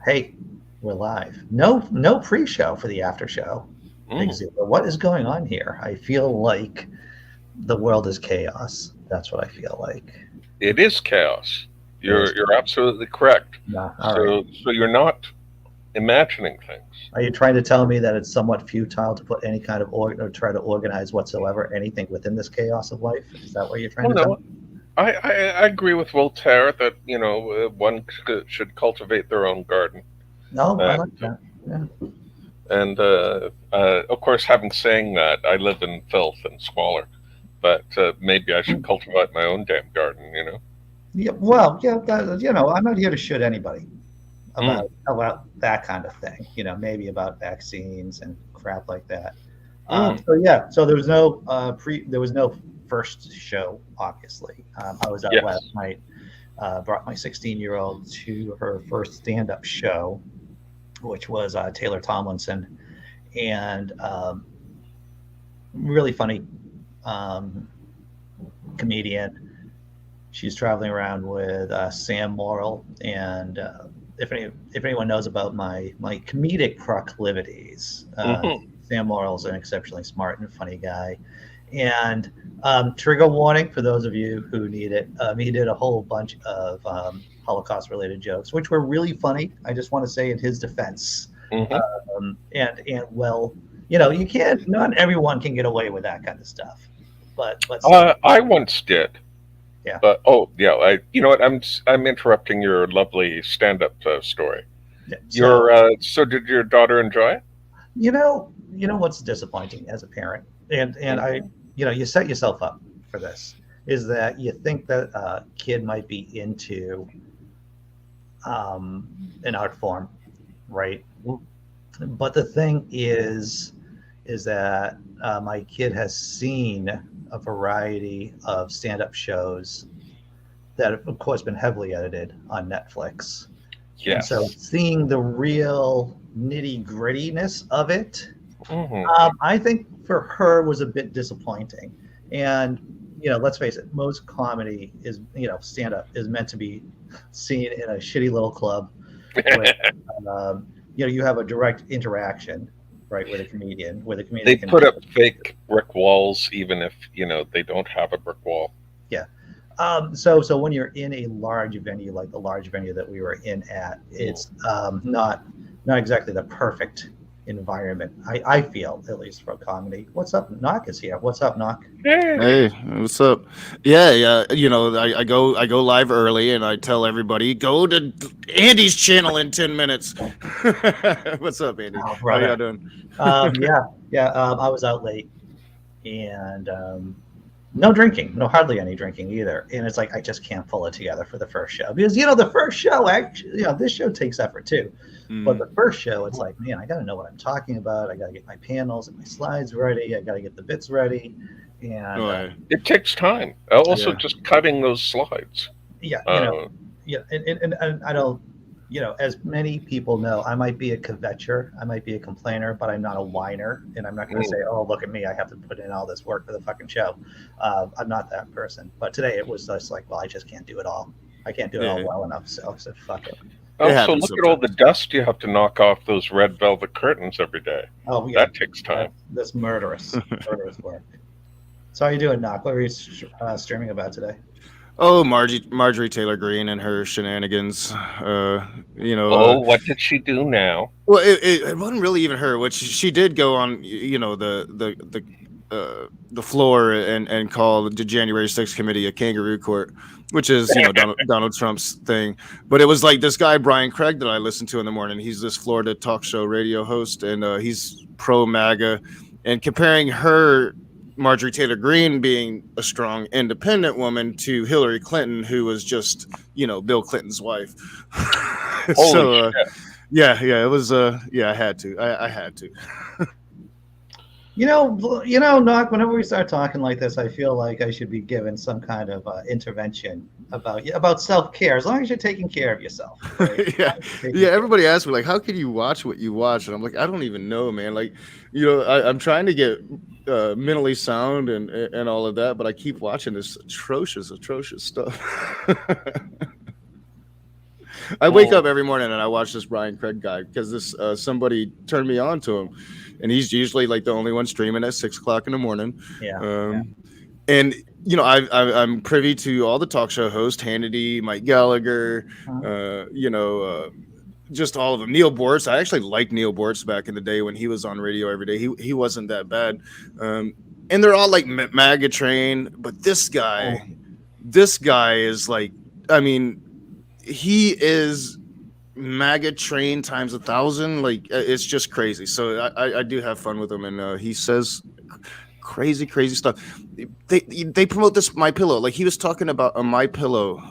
Hey, we're live. No pre-show for the after show. Big Mm, Zero. What is going on here? I feel like the world is chaos. That's what I feel like. it is chaos. It is. You're absolutely correct. Nah, all right. So you're not imagining things. Are you trying to tell me that it's somewhat futile to put any kind of or try to organize whatsoever anything within this chaos of life? Is that what you're trying Well, to tell me? no, I agree with Voltaire that one should cultivate their own garden, No, I like and that. Yeah. of course, having saying that, I live in filth and squalor, but maybe I should cultivate my own damn garden. Yeah. Well, yeah. I'm not here to shoot anybody Mm, about that kind of thing. Maybe about vaccines and crap like that. mm, So yeah, so there was no first show. Obviously, I was out last yes. night. Brought my 16-year-old to her first stand-up show, which was Taylor Tomlinson, and really funny um, comedian. She's traveling around with Sam Morrill, and if anyone knows about my comedic proclivities, Hmm. Sam Morrill's an exceptionally smart and funny guy. And trigger warning for those of you who need it. He did a whole bunch of Holocaust-related jokes, which were really funny. I just want to say in his defense, Hmm. and well, you can't. Not everyone can get away with that kind of stuff, but some, I once did. yeah. But oh yeah, you know what? I'm interrupting your lovely stand-up story. Yeah. So So did your daughter enjoy it? what's disappointing as a parent, and I, Hmm. you set yourself up for this, is that you think that a kid might be into an art form, right? But the thing is that my kid has seen a variety of stand-up shows that have, of course, been heavily edited on Netflix, and so Yes. seeing the real nitty-grittiness of it, Hmm. I think for her was a bit disappointing. And let's face it, most comedy is stand up is meant to be seen in a shitty little club where you have a direct interaction, right, with a They comedian can put do up it. fake brick walls, even if they don't have a brick wall. Yeah. So when you're in a large venue like the large venue that we were in at, Mm. it's not exactly the perfect environment. I feel, at least, for comedy. What's up? Knock is here. What's up, Knock? Hey. Hey, what's up? Yeah, yeah. I go live early, and I tell everybody go to Andy's channel in 10 minutes. What's up, Andy? Oh, How y'all brother. doing? Yeah, yeah. I was out late, and no drinking, no hardly any drinking either. And it's like I just can't pull it together for the first show because the first show actually, this show takes effort too. But the Mm, first show, it's like, man, I got to know what I'm talking about. I got to get my panels and my slides ready. I got to get the bits ready, and oh, yeah, It takes time. Also, yeah, just cutting those slides. yeah, Uh, yeah, and I don't, as many people know, I might be a kvetcher, I might be a complainer, but I'm not a whiner, and I'm not going to say, mm. oh, look at me, I have to put in all this work for the fucking show. I'm not that person. But today it was just like, well, I just can't do it all. I can't do it all yeah. well enough. So I said, fuck it. It Also, happens look at all the sometimes. dust you have to knock off those red velvet curtains every day. Oh yeah, That takes time. that's murderous work. So how you doing, Knock? What are you streaming about today? Oh, Marjorie Taylor Greene and her shenanigans. Uh, you know, uh, Oh, what did she do now? well, it wasn't really even her. What she did go on, the floor and call the January 6th committee a kangaroo court, which is Donald Trump's thing. But it was like this guy Brian Craig that I listened to in the morning. He's this Florida talk show radio host, and he's pro MAGA, and comparing her. Marjorie Taylor Greene being a strong independent woman to Hillary Clinton, who was just, Bill Clinton's wife. Holy So, shit! yeah, it was. Yeah, I had to. I had to. Knock. Whenever we start talking like this, I feel like I should be given some kind of intervention about self care. As long as you're taking care of yourself, right? As Yeah, long as you're taking yeah. care. Everybody asks me like, how can you watch what you watch? And I'm like, I don't even know, man. Like, I'm trying to get mentally sound and all of that, but I keep watching this atrocious stuff. I wake up every morning and I watch this Brian Craig guy because this somebody turned me on to him, and he's usually like the only one streaming at 6 o'clock in the morning. Yeah. And you know, I'm privy to all the talk show hosts: Hannity, Mike Gallagher, just all of them. Neil Bortz. I actually liked Neil Bortz back in the day when he was on radio every day. He wasn't that bad. And they're all like MAGA trained, but this guy is like, I mean, he is MAGA trained times 1,000. Like, it's just crazy. So I do have fun with him, and he says crazy stuff. They promote this My Pillow. Like, he was talking about a My Pillow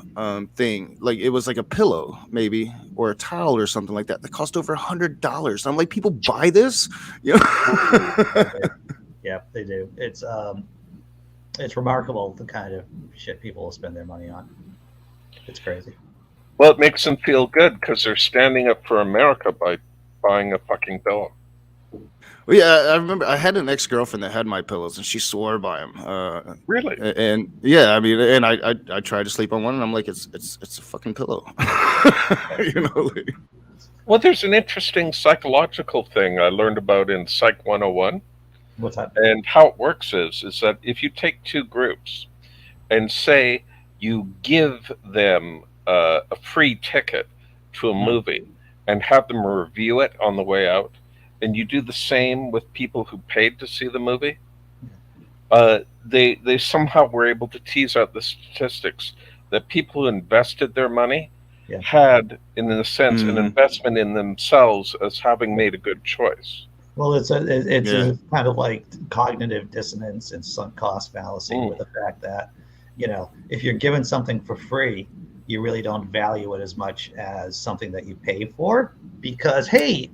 thing. Like, it was like a pillow maybe, or a towel or something like that cost over $100. I'm like, people buy this? You know? Yeah, they do. It's remarkable the kind of shit people will spend their money on. It's crazy. Well, it makes them feel good because they're standing up for America by buying a fucking pillow. Well, yeah, I remember I had an ex-girlfriend that had My Pillows, and she swore by them. Really? And yeah, I mean, and I tried to sleep on one, and I'm like, it's a fucking pillow. You know. Like, well, there's an interesting psychological thing I learned about in Psych 101. What's that? And how it works is that if you take two groups and say you give them a free ticket to a movie and have them review it on the way out, and you do the same with people who paid to see the movie, they somehow were able to tease out the statistics that people who invested their money had, in a sense, an investment in themselves as having made a good choice. Well, it's a kind of like cognitive dissonance and sunk cost fallacy with the fact that, you know, if you're given something for free, you really don't value it as much as something that you pay for, because, hey,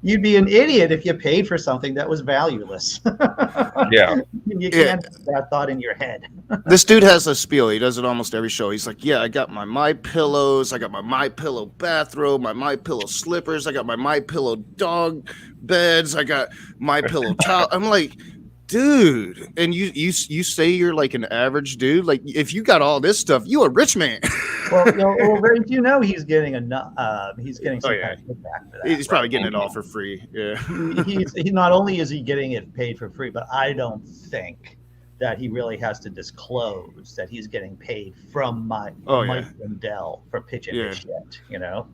you'd be an idiot if you paid for something that was valueless. Yeah. You can't have that thought in your head. This dude has a spiel. He does it almost every show. He's like, yeah, I got my Pillows. I got my Pillow bathrobe, my Pillow slippers. I got my Pillow dog beds. I got my Pillow towel. I'm like, dude. And you say you're like an average dude. Like, if you got all this stuff, you a rich man. Well, you know, he's getting he's getting some kind of kickback for that. He's probably getting it all for free. Yeah. He not only is he getting it paid for free, but I don't think that he really has to disclose that he's getting paid from Mike and Dell for pitching his shit. You know.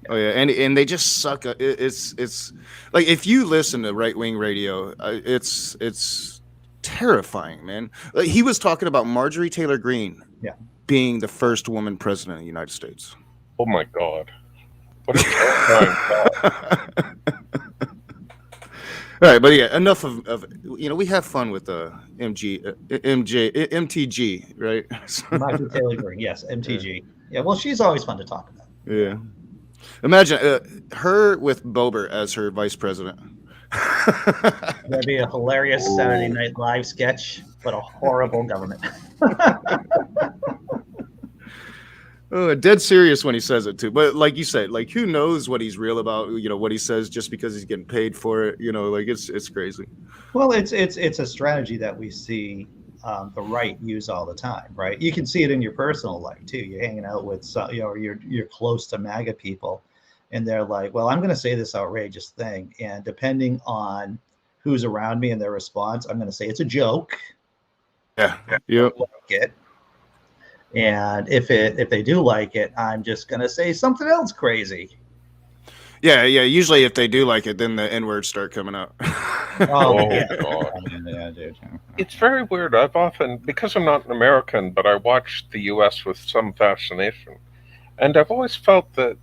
Oh yeah, and they just suck. It's like, if you listen to right-wing radio, it's terrifying, man. Like, he was talking about Marjorie Taylor Greene being the first woman president of the United States. Oh my God. What a terrifying thought. All right, but yeah, enough of you know, we have fun with MTG, right? Marjorie Taylor Greene, yes, MTG. Yeah, well, she's always fun to talk about. Yeah. Imagine her with Boebert as her vice president. That'd be a hilarious Saturday Night Live sketch, but a horrible government. Dead serious when he says it too. But like you said, like, who knows what he's real about? You know, what he says just because he's getting paid for it. You know, like, it's crazy. Well, it's a strategy that we see the right use all the time, right? You can see it in your personal life too. You're hanging out with you're close to MAGA people, and they're like, well, I'm going to say this outrageous thing, and depending on who's around me and their response, I'm going to say it's a joke. Yeah. Yep. And if they do like it, I'm just going to say something else crazy. Yeah. Usually if they do like it, then the N-words start coming out. Oh, God. Yeah, dude. It's very weird. I've often, because I'm not an American, but I watch the U.S. with some fascination. And I've always felt that,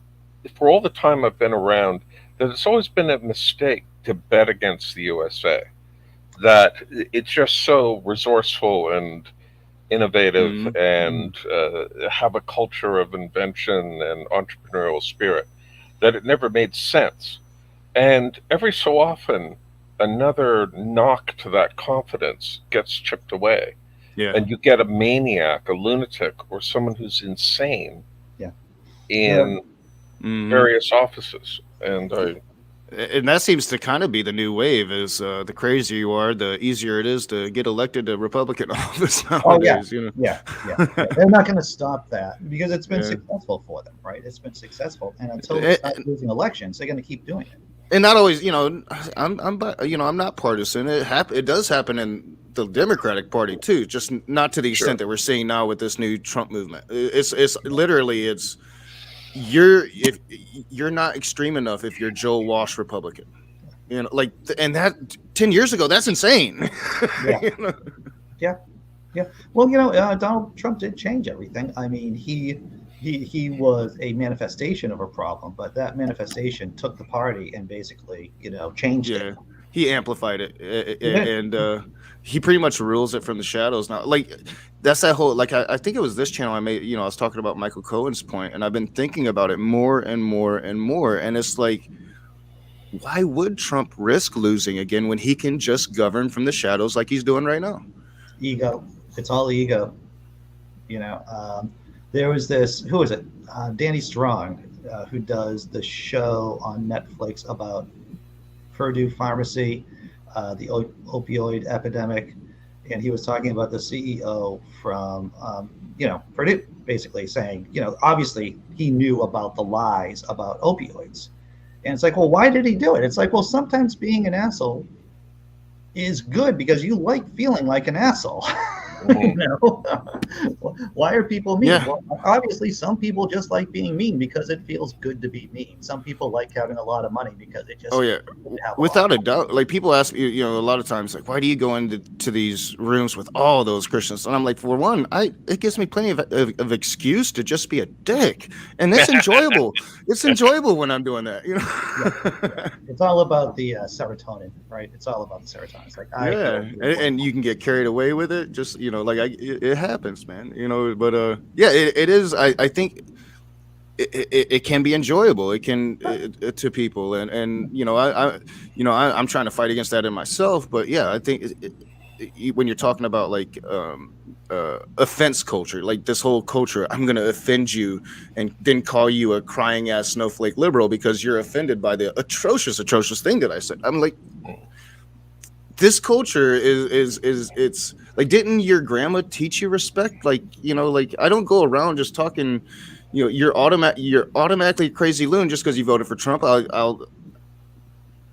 for all the time I've been around, that it's always been a mistake to bet against the USA. That it's just so resourceful and innovative and have a culture of invention and entrepreneurial spirit, that it never made sense. And every so often, another knock to that confidence gets chipped away. Yeah. And you get a maniac, a lunatic, or someone who's insane in various offices. And And that seems to kind of be the new wave. Is the crazier you are, the easier it is to get elected to Republican office Oh yeah, nowadays. You yeah, yeah, yeah. They're not going to stop that because it's been know. successful for them, right? It's been successful, and until they Yeah. stop losing elections, they're going to keep doing it. And not always, I'm not partisan. It does happen in the Democratic Party too, just not to the Sure. extent that we're seeing now with this new Trump movement. It's literally it's if you're not extreme enough if you're Joe Walsh Republican, like, and that 10 years ago, that's insane. Yeah, You know? yeah, yeah. Well, Donald Trump did change everything. I mean, he was a manifestation of a problem, but that manifestation took the party and basically, changed it. Yeah, he amplified it, He did. and he pretty much rules it from the shadows now. Like, that's that whole, like, I think it was this channel I made. I was talking about Michael Cohen's point, and I've been thinking about it more and more and more. And it's like, why would Trump risk losing again when he can just govern from the shadows like he's doing right now? Ego. It's all ego. You know, there was this. Who is it? Danny Strong, who does the show on Netflix about Purdue Pharmacy, the opioid epidemic, and he was talking about the CEO from Purdue, basically saying, obviously he knew about the lies about opioids, and it's like, well, why did he do it? It's like, well, sometimes being an asshole is good because you like feeling like an asshole. you know, why are people mean? Yeah. Well, obviously, some people just like being mean because it feels good to be mean. Some people like having a lot of money because it just Oh yeah, without a doubt. Like, people ask me, a lot of times, like, why do you go into these rooms with all those Christians? And I'm like, for one, it gives me plenty of excuse to just be a dick, and it's enjoyable. It's enjoyable when I'm doing that. Yeah. It's all about the serotonin, right? It's all about the serotonin. It's like and you can get carried away with it. Just it happens, man. But yeah, it is. I think it can be enjoyable. It can to people, and I'm trying to fight against that in myself. But yeah, I think when you're talking about like offense culture, like this whole culture, I'm gonna offend you and then call you a crying ass snowflake liberal because you're offended by the atrocious thing that I said. I'm like, this culture is it's like, didn't your grandma teach you respect? Like, like, I don't go around just talking, you're automatically a crazy loon just because you voted for Trump. I'll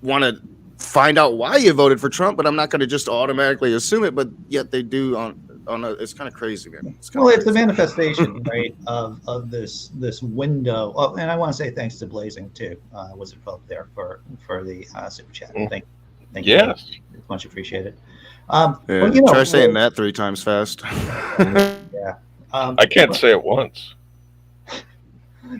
want to find out why you voted for Trump, but I'm not going to just automatically assume it. But yet they do it's kind of crazy, man. It's a manifestation, right, of this window. Oh, and I want to say thanks to Blazing too. Was it folk there for the super chat? Thank you. Yes. It's much appreciated. Try saying that 3 times fast. Yeah. I can't say it once.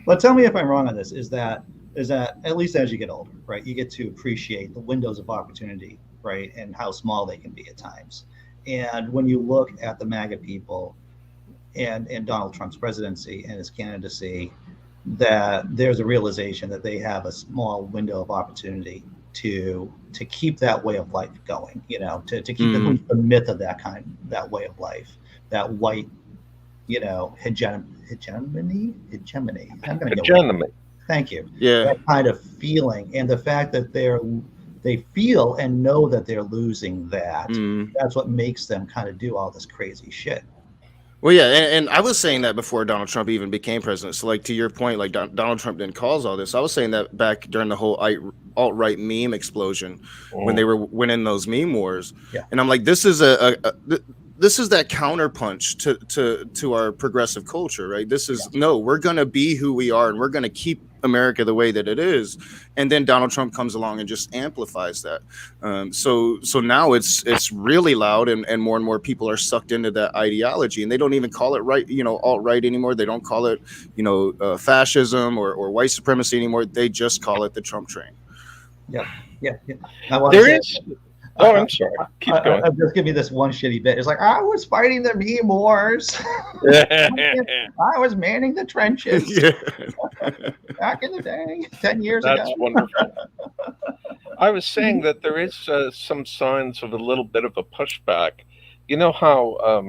But tell me if I'm wrong on this. Is that at least as you get older, right, you get to appreciate the windows of opportunity, right, and how small they can be at times. And when you look at the MAGA people and Donald Trump's presidency and his candidacy, that there's a realization that they have a small window of opportunity to keep that way of life going, to keep the myth of that way of life, that white, hegemony. I'm going to Hegemony. Thank you. Yeah. That kind of feeling, and the fact that they feel and know that they're losing that. That's what makes them kind of do all this crazy shit. Well, yeah, and I was saying that before Donald Trump even became president. So, like, to your point, like, Donald Trump didn't cause all this. I was saying that back during the whole alt-right meme explosion, when they were winning those meme wars. Yeah. And I'm like, this is this is that counterpunch to our progressive culture, right? This is no, we're gonna be who we are, and we're gonna keep America the way that it is. And then Donald Trump comes along and just amplifies that. So now it's really loud, and more people are sucked into that ideology, and they don't even call it right, alt-right anymore. They don't call it, fascism or white supremacy anymore. They just call it the Trump train. Yeah. There is. Oh, I'm sorry. Keep going. I'll just give you this one shitty bit. It's like, I was fighting the meme wars. I was manning the trenches back in the day, 10 years ago. That's wonderful. I was saying that there is some signs of a little bit of a pushback. You know how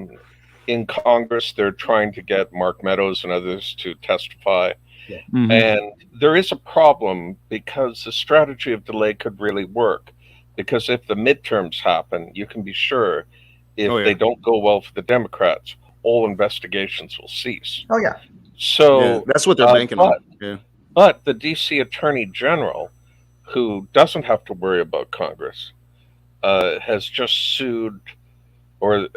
in Congress they're trying to get Mark Meadows and others to testify, Yeah. Mhm. And there is a problem because the strategy of delay could really work. Because if the midterms happen, you can be sure Oh if yeah, they don't go well for the Democrats, all investigations will cease. Oh yeah. yeah. So, That's what they're uh, banking on. but Yeah. but the DC Attorney General, who doesn't have to worry about Congress, has just sued, or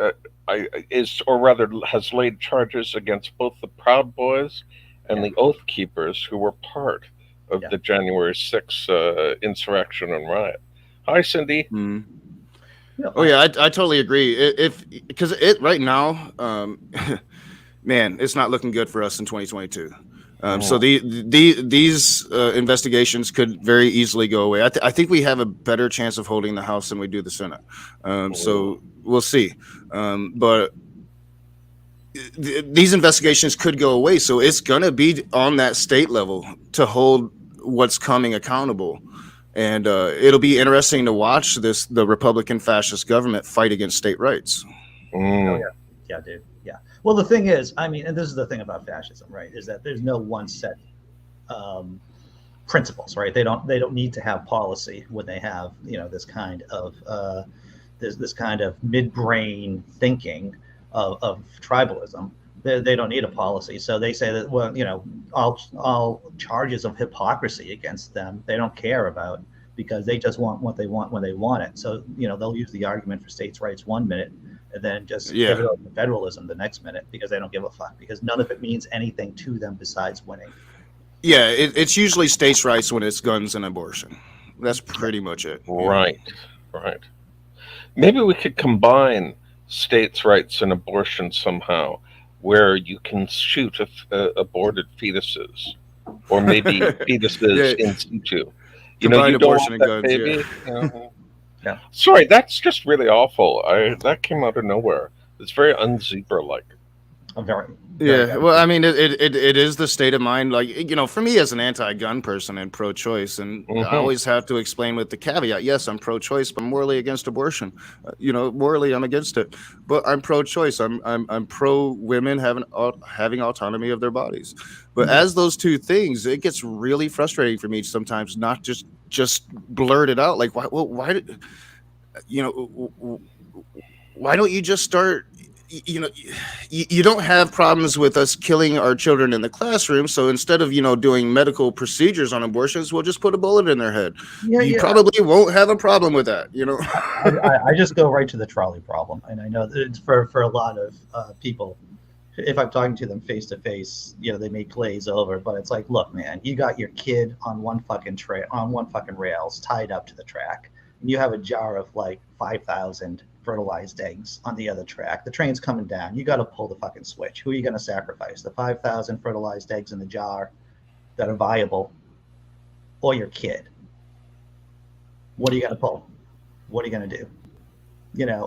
or rather, has laid charges against both the Proud Boys and Yeah. the Oath Keepers, who were part of Yeah. the January 6th insurrection and riot. Hi, Cindy. Mhm. You know, Oh yeah, I totally agree. If because it right now, man, it's not looking good for us in 2022. So Oh, these investigations could very easily go away. I think we have a better chance of holding the House than we do the Senate. oh, So we'll see. But these investigations could go away. So it's gonna be on that state level to hold what's coming accountable. And it'll be interesting to watch the Republican fascist government fight against state rights. oh mm, yeah. Yeah, dude. Yeah. Well, the thing is, I mean, and this is the thing about fascism, right? Is that there's no one set um, principles, right? They don't need to have policy when they have this kind of this kind of midbrain thinking of tribalism. They don't need a policy, so they say that, well, all charges of hypocrisy against them they don't care about, because they just want what they want when they want it. So they'll use the argument for states' rights one minute and then just Yeah, pivot over to federalism the next minute, because they don't give a fuck, because none of it means anything to them besides winning. yeah. It's usually states' rights when it's guns and abortion. That's pretty much it. Yeah. right, right. Maybe we could combine states' rights and abortion somehow, where you can shoot aborted fetuses, or maybe fetuses Yeah. in situ. Combined You don't abortion want and that guns. Yeah. baby. Yeah. Sorry, that's just really awful. That came out of nowhere. It's very unzebra-like. I'm very, very Yeah, well, I mean, it is the state of mind. Like, for me as an anti-gun person and pro-choice, and I Hmm. always have to explain with the caveat: yes, I'm pro-choice, but I'm morally against abortion. Morally, I'm against it, but I'm pro-choice. I'm pro-women having autonomy of their bodies. But yeah. as those two things, it gets really frustrating for me sometimes. Not just blurt it out. Like, why? Well, why did you know? Why don't you just start? You don't have problems with us killing our children in the classroom, so instead of doing medical procedures on abortions, we'll just put a bullet in their head. Yeah, You yeah. probably won't have a problem with that. I just go right to the trolley problem, and I know that it's for a lot of people. If I'm talking to them face to face, they may glaze over, but it's like, look, man, you got your kid on one fucking rails, tied up to the track, and you have a jar of like 5,000 fertilized eggs on the other track. The train's coming down. You got to pull the fucking switch. Who are you going to sacrifice? The 5,000 fertilized eggs in the jar that are viable, or your kid? What are you going to pull? What are you going to do?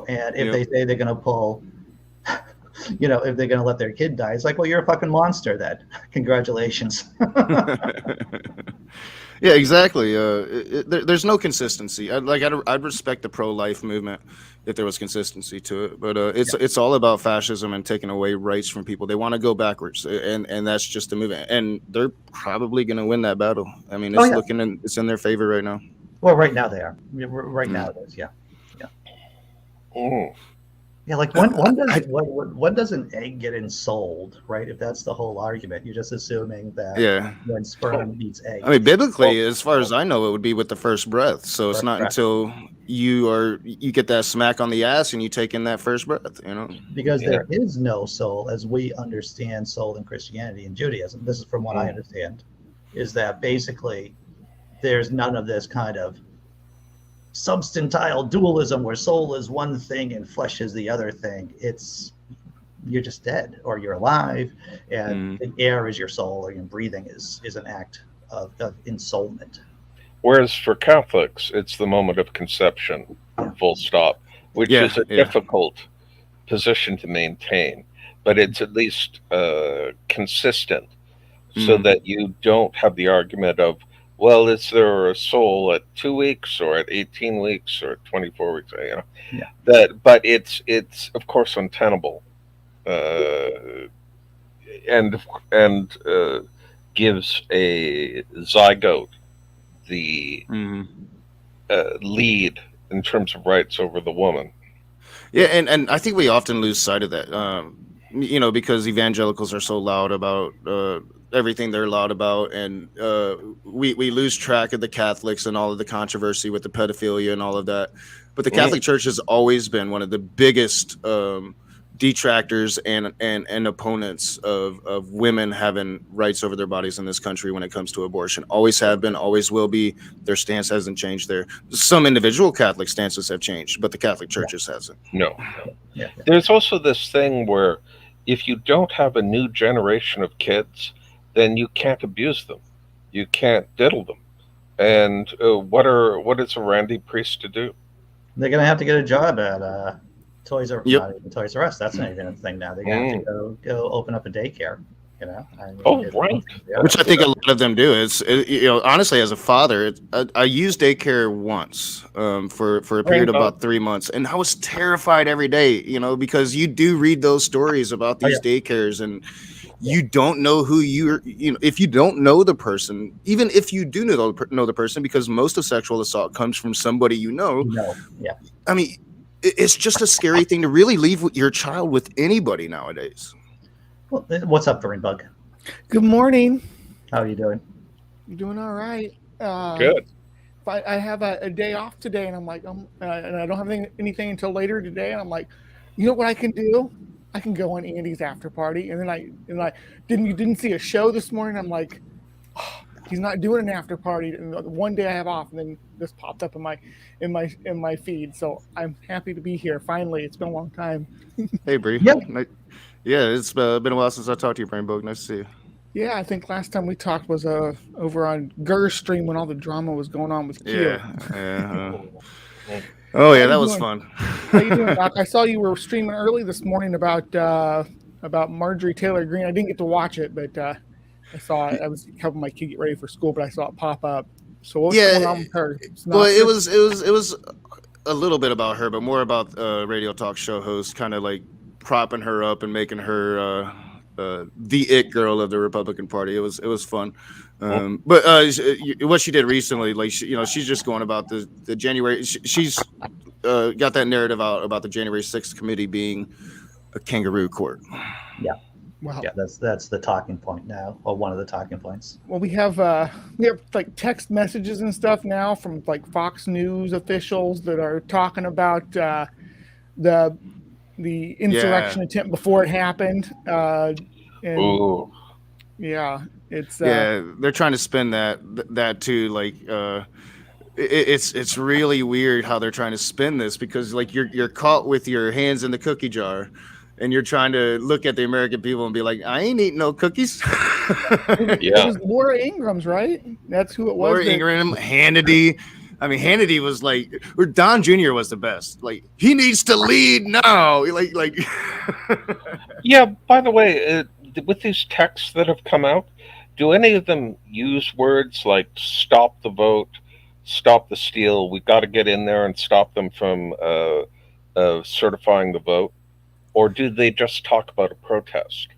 And if Yep. they say they're going to pull, if they're going to let their kid die, it's like, well, you're a fucking monster then. Congratulations. Yeah, exactly. There's no consistency. I'd respect the pro-life movement if there was consistency to it, but Yeah. it's all about fascism and taking away rights from people. They want to go backwards, and that's just the movement, and they're probably going to win that battle. I mean, Oh, yeah. it's in their favor right now. Well, right now they are. Right now Mm. it is. Yeah. Yeah. Mm. Yeah. Like I, when does an egg get ensouled, right? If that's the whole argument, you're just assuming that yeah. when Oh, sperm meets egg, I mean, well, biblically, as far as I know, it would be with the first breath. So it's first not breath. until you get that smack on the ass and you take in that first breath. Because yeah. there is no soul as we understand soul in Christianity and Judaism. This is from what I Mm. understand, is that basically there's none of this kind of substantile dualism where soul is one thing and flesh is the other thing. It's you're just dead or you're alive, and Mm. the air is your soul, or your breathing is an act of ensoulment. Whereas for Catholics, it's the moment of conception, Yeah. full stop, which Yeah, is a yeah. difficult position to maintain, but it's at least consistent, so Mm. that you don't have the argument of, well, is there a soul at 2 weeks or at 18 weeks or 24 weeks? Yeah. But it's of course untenable, uh, and gives a zygote the Mm-hmm. lead in terms of rights over the woman. Yeah, and I think we often lose sight of that. Because evangelicals are so loud about everything they're loud about, and we lose track of the Catholics and all of the controversy with the pedophilia and all of that. But the Catholic Church has always been one of the biggest detractors and opponents of women having rights over their bodies in this country when it comes to abortion. Always have been, always will be. Their stance hasn't changed there. Some individual Catholic stances have changed, but the Catholic Churches hasn't. No. Yeah. There's also this thing where if you don't have a new generation of kids, then you can't abuse them. You can't diddle them. And what is a Randy Priest to do? They're gonna have to get a job at Toys R. Yep. Not even Toys R Us. That's not even a thing now. They're gonna have to go open up a daycare. I mean, Right. Which I think a lot of them do. Honestly, as a father, I used daycare once for a period of about 3 months, and I was terrified every day. Because you do read those stories about these daycares, and you don't know who if you don't know the person, even if you do know the person, because most of sexual assault comes from somebody you know. Yeah. I mean, it's just a scary thing to really leave your child with anybody nowadays. Well, what's up, Green Bug? Good morning. How are you doing? I'm doing all right. Good. I have a day off today, and I'm like, and I don't have anything until later today, and I'm like, you know what I can do? I can go on Andy's after party, and then I didn't see a show this morning. I'm like, oh, he's not doing an after party. And the one day I have off, and then this popped up in my feed. So I'm happy to be here. Finally, it's been a long time. Hey, Bree. Yep. Yeah, it's been a while since I talked to you, Brainbug. Nice to see you. Yeah, I think last time we talked was over on Gur's stream when all the drama was going on with Q. Yeah. Oh yeah, that was fun. How you doing, Doc? I saw you were streaming early this morning about Marjorie Taylor Greene. I didn't get to watch it, but I saw it. I was helping my kid get ready for school, but I saw it pop up. So what's going on with her? Well, it was a little bit about her, but more about radio talk show host, kind of like propping her up and making her the it girl of the Republican Party. It was fun. But what she did recently, like she's just going about the January. She's got that narrative out about the January 6th committee being a kangaroo court. Yeah. Wow. Yeah, that's the talking point now, or one of the talking points. Well, we have like text messages and stuff now from like Fox News officials that are talking about the insurrection attempt before it happened. Ooh. Yeah, it's they're trying to spin that too. Like it's really weird how they're trying to spin this, because like you're caught with your hands in the cookie jar, and you're trying to look at the American people and be like, I ain't eating no cookies. It was Laura Ingram's, right? That's who it was. Laura Ingraham, Hannity. I mean, Hannity was like, or Don Jr. was the best. Like, he needs to lead now. Like. Yeah. By the way, with these texts that have come out, do any of them use words like "stop the vote," "stop the steal"? We got to get in there and stop them from certifying the vote, or do they just talk about a protest?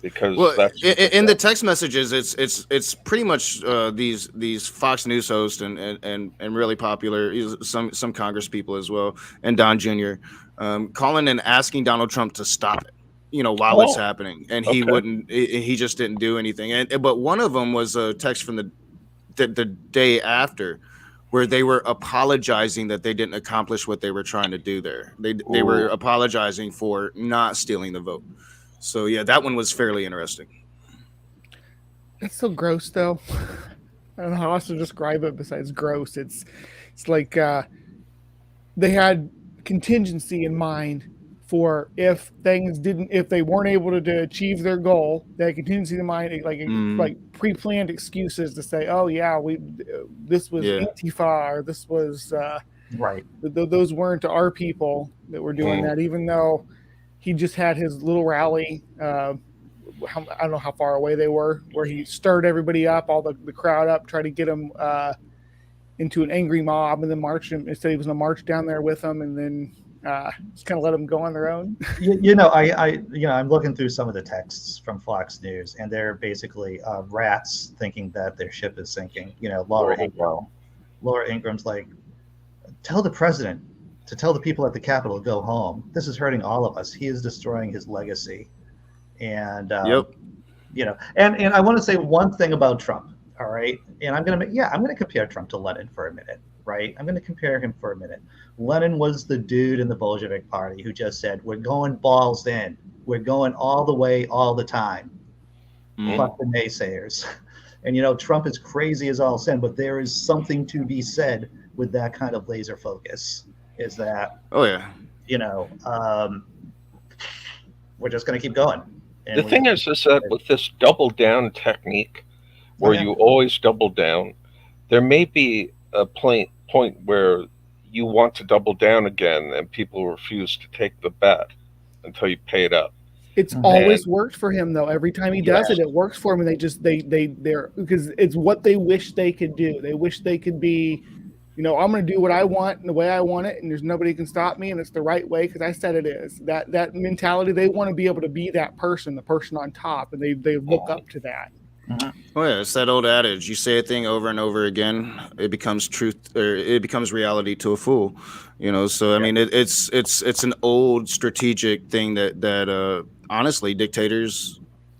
Because that's in the text messages, it's pretty much these Fox News hosts and really popular some Congress people as well, and Don Jr. Calling and asking Donald Trump to stop it, while it's happening, and he wouldn't. He just didn't do anything. But one of them was a text from the day after, where they were apologizing that they didn't accomplish what they were trying to do there. They were apologizing for not stealing the vote. So yeah, that one was fairly interesting. That's so gross, though. I don't know how else to describe it besides gross. It's like they had contingency in mind for if they weren't able to achieve their goal. They had contingency in mind, like pre-planned excuses to say, oh yeah, this was Antifa, or this was right. Those weren't our people that were doing that, even though he just had his little rally. I don't know how far away they were, where he stirred everybody up, all the crowd up, tried to get them into an angry mob, and then marched him. Instead, he was going to march down there with them, and then just kind of let them go on their own. I'm looking through some of the texts from Fox News, and they're basically rats thinking that their ship is sinking. Laura Ingram's like, tell the president to tell the people at the Capitol to go home. This is hurting all of us. He is destroying his legacy. And Yep. And I want to say one thing about Trump. All right, and I'm gonna compare Trump to Lenin for a minute. Right, I'm gonna compare him for a minute. Lenin was the dude in the Bolshevik Party who just said, "We're going balls in. We're going all the way, all the time." Fuck the naysayers. And Trump is crazy as all sin, but there is something to be said with that kind of laser focus. Is that Oh yeah. We're just going to keep going. The thing is that with this double down technique, where you always double down, there may be a point where you want to double down again, and people refuse to take the bet until you pay it up. It's always worked for him, though. Every time he does it works for him, and they're because it's what they wish they could do. They wish they could be, I'm going to do what I want and the way I want it, and there's nobody can stop me, and it's the right way because I said it is. That mentality, they want to be able to be that person, the person on top, and they look up to that. Oh yeah, it's that old adage: you say a thing over and over again, it becomes truth, or it becomes reality to a fool. So I mean, it's an old strategic thing that honestly dictators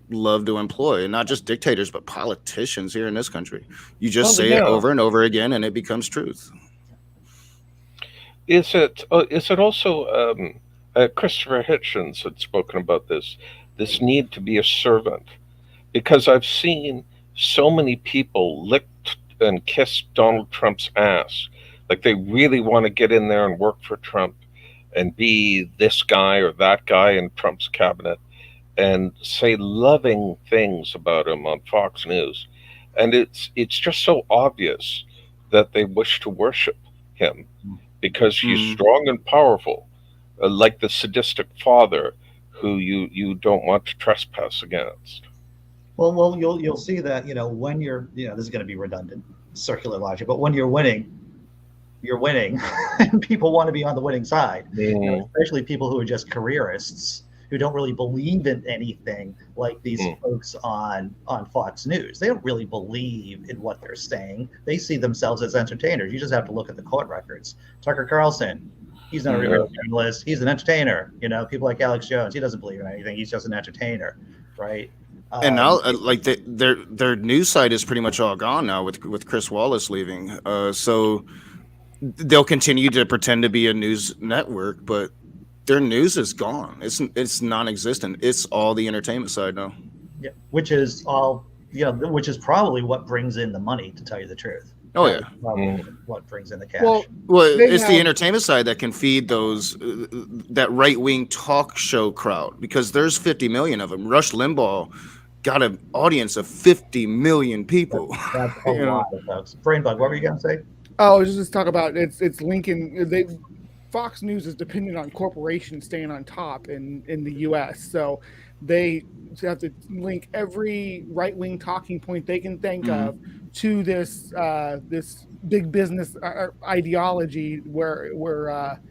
love to employ, and not just dictators, but politicians here in this country. You just say it over and over again, and it becomes truth. Is it also Christopher Hitchens had spoken about this need to be a servant? Because I've seen so many people lick and kiss Donald Trump's ass. Like they really want to get in there and work for Trump and be this guy or that guy in Trump's cabinet and say loving things about him on Fox News. And it's just so obvious that they wish to worship him because he's strong and powerful, like the sadistic father who you don't want to trespass against. Well, you'll see that when you're this is going to be redundant, circular logic, but when you're winning, and people want to be on the winning side, especially people who are just careerists who don't really believe in anything like these folks on Fox News. They don't really believe in what they're saying. They see themselves as entertainers. You just have to look at the court records. Tucker Carlson, he's not a real journalist. He's an entertainer. People like Alex Jones, he doesn't believe in anything. He's just an entertainer, right? And now, their news site is pretty much all gone now with Chris Wallace leaving. So they'll continue to pretend to be a news network, but their news is gone. It's non-existent. It's all the entertainment side now. Yeah, which is probably what brings in the money, to tell you the truth. Oh yeah, what brings in the cash? Well, it's the entertainment side that can feed those that right-wing talk show crowd, because there's 50 million of them. Rush Limbaugh got an audience of 50 million people. That's a lot of folks. Brainbug, what were you going to say? Oh, I was just talk about it's linking. Fox News is dependent on corporations staying on top in the U.S. So they have to link every right-wing talking point they can think of to this big business ideology where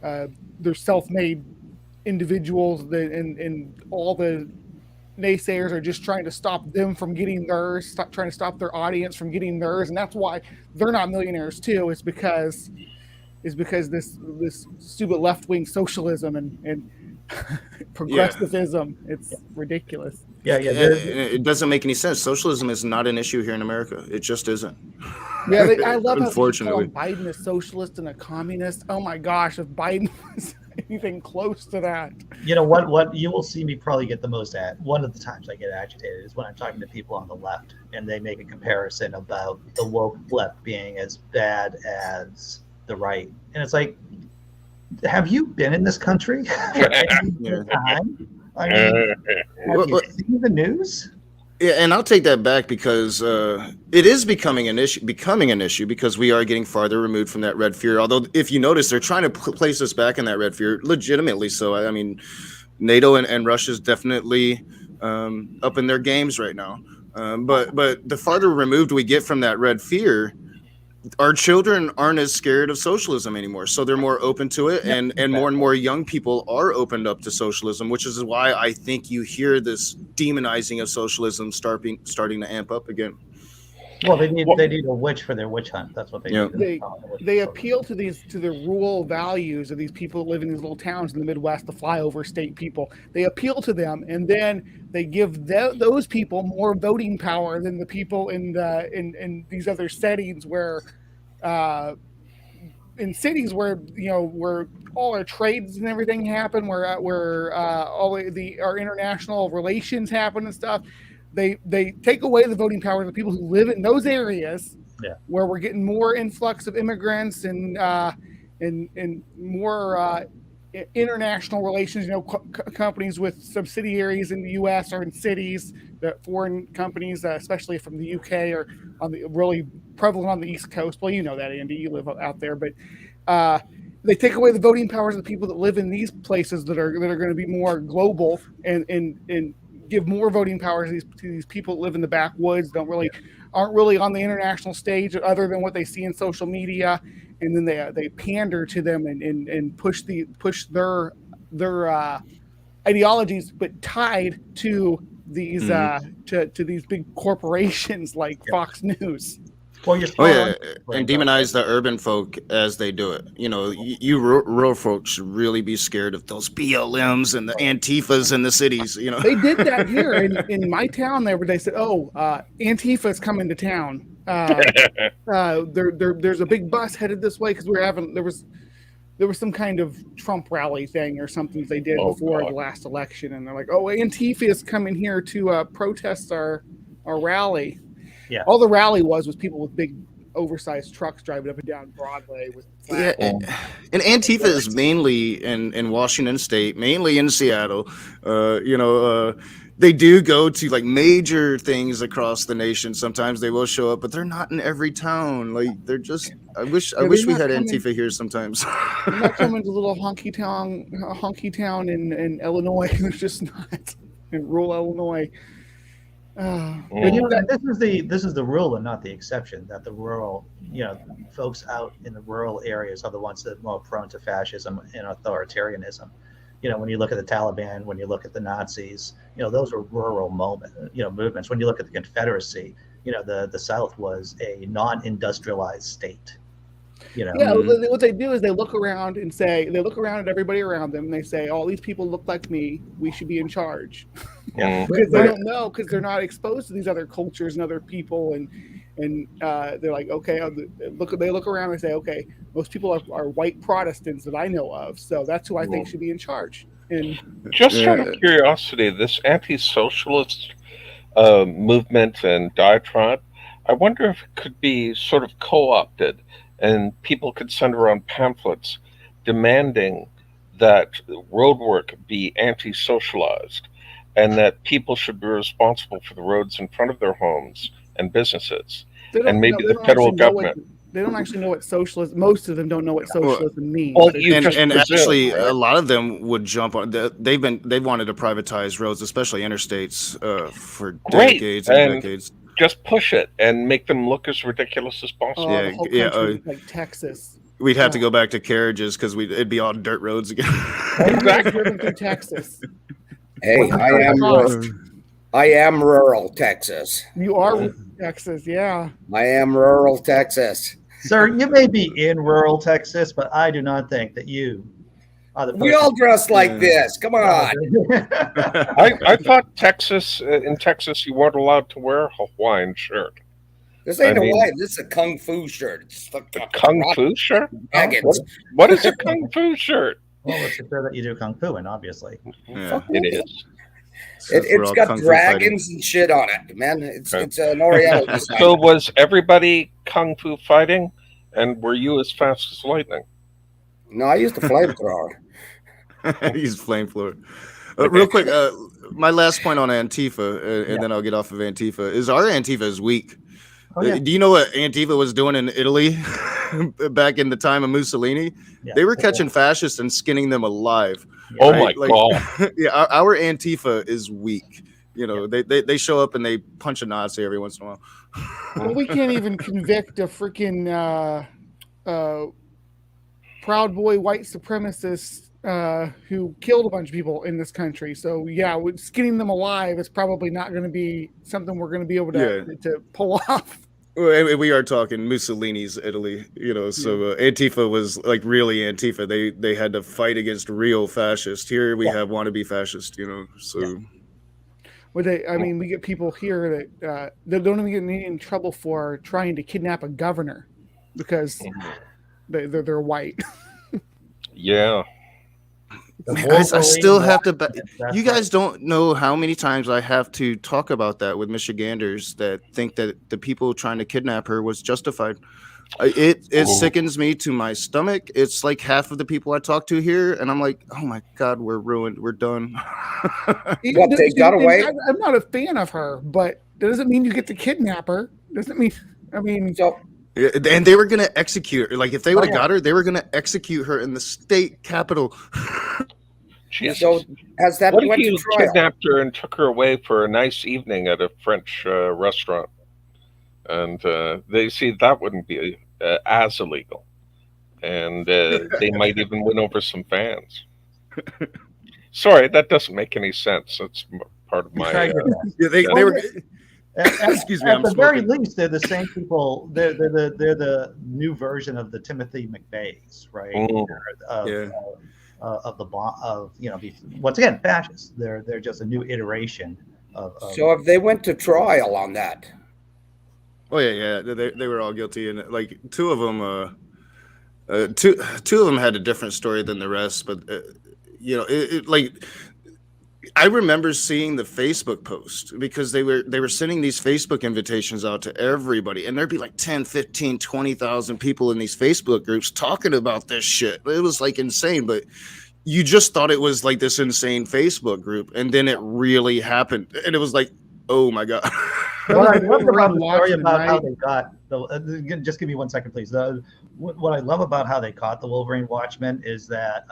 they're self-made individuals and all the naysayers are just trying to stop them from getting theirs, trying to stop their audience from getting theirs, and that's why they're not millionaires too. It's because this stupid left-wing socialism and progressivism. It's ridiculous. It doesn't make any sense. Socialism is not an issue here in America. It just isn't. Yeah, I love how people call Biden a socialist and a communist. Oh my gosh, if Biden was anything close to that. What you will see me probably get the most at, one of the times I get agitated, is when I'm talking to people on the left and they make a comparison about the woke left being as bad as the right. And it's like, have you been in this country for any time? I mean, have you seen the news? Yeah, and I'll take that back because it is becoming an issue because we are getting farther removed from that red fear. Although, if you notice, they're trying to place us back in that red fear, legitimately so. I mean, NATO and Russia is definitely up in their games right now. But the farther removed we get from that red fear, our children aren't as scared of socialism anymore, so they're more open to it, and more young people are opened up to socialism, which is why I think you hear this demonizing of socialism starting to amp up again. Well, they Well, need a witch for their witch hunt. That's what they Yeah. need. They appeal to the rural values of these people that live in these little towns in the Midwest, the flyover state people. They appeal to them, and then they give those people more voting power than the people in these other settings where, in cities where where all our trades and everything happen, where all our international relations happen and stuff. They take away the voting power of the people who live in those areas, Yeah. where we're getting more influx of immigrants and more international relations. Companies with subsidiaries in the U.S. or in cities that foreign companies, especially from the U.K., are really prevalent on the East Coast. Well, you know that, Andy, you live out there, but they take away the voting powers of the people that live in these places that are going to be more global, and give more voting powers to these people that live in the backwoods, aren't really on the international stage other than what they see in social media, and then they pander to them and push their ideologies, but tied to these to these big corporations like Fox News. Well, you're Oh yeah, on. and demonize the urban folk as they do it. You rural folks should really be scared of those BLMs and the Antifas in the cities. They did that here in my town. They said, "Oh, Antifa's coming to town. There's a big bus headed this way because there was some kind of Trump rally thing or something they did before the last election, and they're like, "Oh, Antifa is coming here to protest our rally." Yeah. All the rally was people with big, oversized trucks driving up and down Broadway with flags. Yeah, and Antifa is mainly in Washington State, mainly in Seattle. They do go to like major things across the nation. Sometimes they will show up, but they're not in every town. Like they're just. I wish we had Antifa here sometimes. They're not coming to little honky town in Illinois. They're just not in rural Illinois. This is the rule and not the exception, that the rural, folks out in the rural areas are the ones that are more prone to fascism and authoritarianism. When you look at the Taliban, when you look at the Nazis, those are rural movements. When you look at the Confederacy, the South was a non-industrialized state. Yeah, what they do is they look around at everybody around them and they say, "Oh, these people look like me. We should be in charge." Because they don't know, because they're not exposed to these other cultures and other people, and they're like, okay, they look around and say, okay, most people are white Protestants that I know of, so that's who I think should be in charge. And just out of curiosity, this anti-socialist movement and diatribe, I wonder if it could be sort of co-opted, and people could send around pamphlets demanding that roadwork be anti-socialized, and that people should be responsible for the roads in front of their homes and businesses, and maybe the federal government. They don't actually know what socialism. Most of them don't know what socialism means. Well, and actually, right? A lot of them would jump on. They've wanted to privatize roads, especially interstates, for decades and decades. Just push it and make them look as ridiculous as possible. The whole country, like Texas. We'd have to go back to carriages because it'd be all dirt roads again. Exactly. Driven through Texas. Hey, I am rural Texas. You are Texas, yeah. I am rural Texas. Sir, you may be in rural Texas, but I do not think that you are the person. We all dress like this. Come on. I thought in Texas, you weren't allowed to wear a Hawaiian shirt. This ain't Hawaiian. This is a Kung Fu shirt. It's a Kung Fu shirt? What is a Kung Fu shirt? Well, it's a shirt that you do Kung Fu in, obviously. Yeah, it is. It's got dragons and shit on it, man. It's an Oriental design. So was everybody Kung Fu fighting, and were you as fast as lightning? No, I used a flamethrower. He's flamethrower. Real quick, my last point on Antifa, and then I'll get off of Antifa, is our Antifa is weak. Oh, yeah. Do you know what Antifa was doing in Italy back in the time of Mussolini? Yeah. They were catching fascists and skinning them alive. Oh, right? My God. Yeah, our Antifa is weak. They show up and they punch a Nazi every once in a while. Well, we can't even convict a freaking Proud Boy white supremacist who killed a bunch of people in this country. So yeah, skinning them alive is probably not going to be something we're going to be able to pull off. We are talking Mussolini's Italy, so Antifa was like really Antifa. They had to fight against real fascists. Here we have wannabe fascists, so. Yeah. We get people here that they don't even get in trouble for trying to kidnap a governor because they're white. Yeah. Man, I still have to. You guys don't know how many times I have to talk about that with Michiganders that think that the people trying to kidnap her was justified. It sickens me to my stomach. It's like half of the people I talk to here, and I'm like, oh my God, we're ruined. We're done. What, they got away? I'm not a fan of her, but that doesn't mean you get to kidnap her. Doesn't mean. So. And they were going to execute her. Like, if they would have got her, they were going to execute her in the state capitol. So, has that what went if you to trial? kidnapped her and took her away for a nice evening at a French restaurant? And they see that wouldn't be as illegal. And they might even win over some fans. Sorry, that doesn't make any sense. That's part of my... they were... Excuse me. At the very least, they're the same people. They're the new version of the Timothy McVeighs, right? Of the once again, fascists. They're just a new iteration of. So if they went to trial on that. Oh yeah. They were all guilty, and like two of them had a different story than the rest, but I remember seeing the Facebook post because they were sending these Facebook invitations out to everybody, and there'd be like 10, 15, 20,000 people in these Facebook groups talking about this shit. It was like insane, but you just thought it was like this insane Facebook group, and then it really happened, and it was like, oh my God. What I love about the story about how they got just give me 1 second, please. What I love about how they caught the Wolverine Watchmen is that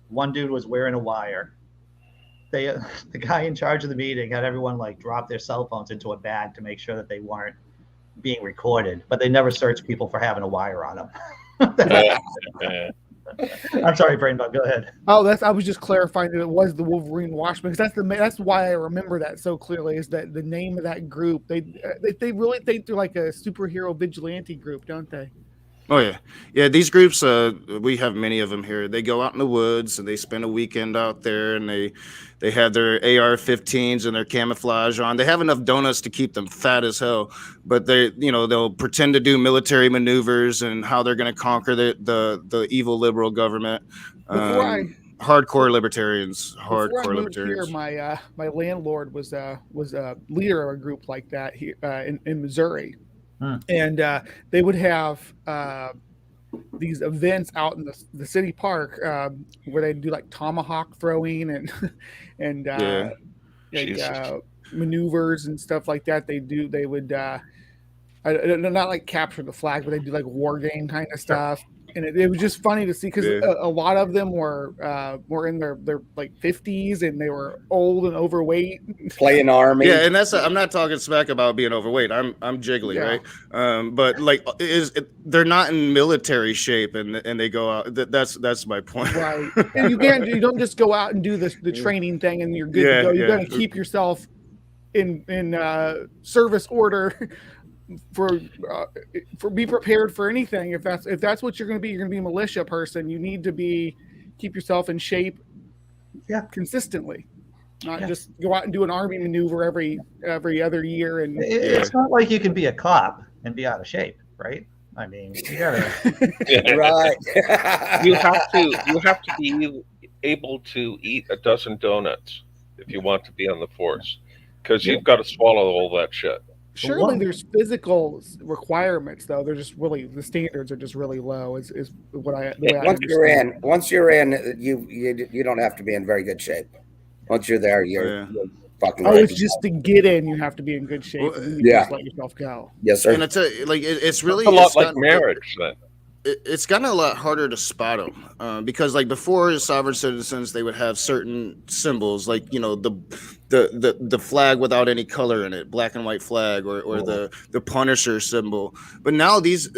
one dude was wearing a wire. The guy in charge of the meeting had everyone like drop their cell phones into a bag to make sure that they weren't being recorded, but they never searched people for having a wire on them. I'm sorry, Brainbug. Go ahead. Oh, I was just clarifying that it was the Wolverine Watchmen, because that's why I remember that so clearly. Is that the name of that group? They really think they're like a superhero vigilante group, don't they? Oh yeah. These groups, we have many of them here. They go out in the woods and they spend a weekend out there, and they have their AR-15s and their camouflage on. They have enough donuts to keep them fat as hell, but they'll pretend to do military maneuvers and how they're going to conquer the evil liberal government. Hardcore libertarians. Before I moved here, my landlord was a leader of a group like that here in Missouri. And they would have these events out in the city park where they do like tomahawk throwing and maneuvers and stuff like that. They would not like capture the flag, but they do like war game kind of stuff. And it was just funny to see because a lot of them were in their like 50s, and they were old and overweight. Playing army. Yeah, and I'm not talking smack about being overweight. I'm jiggly, right? But like, they're not in military shape, and they go out. That's my point. Right. And you don't just go out and do the training thing and you're good to go. You got to keep yourself in service order. For be prepared for anything. If that's what you're going to be a militia person. You need to keep yourself in shape, consistently, not just go out and do an army maneuver every other year. And it's not like you can be a cop and be out of shape, right? I mean, you gotta right. You have to be able to eat a dozen donuts if you want to be on the force, because you've got to swallow all that shit. Surely there's physical requirements, though. They're just the standards are just really low. Is what I once you're in, you don't have to be in very good shape. Once you're there, you're fucking. It's just to get in, you have to be in good shape. And just let yourself go. Yes, sir. And I tell you, like it's really a lot like marriage. Then it's gotten a lot harder to spot them because like before, as sovereign citizens, they would have certain symbols, like the the flag without any color in it, black and white flag, or the Punisher symbol. But now these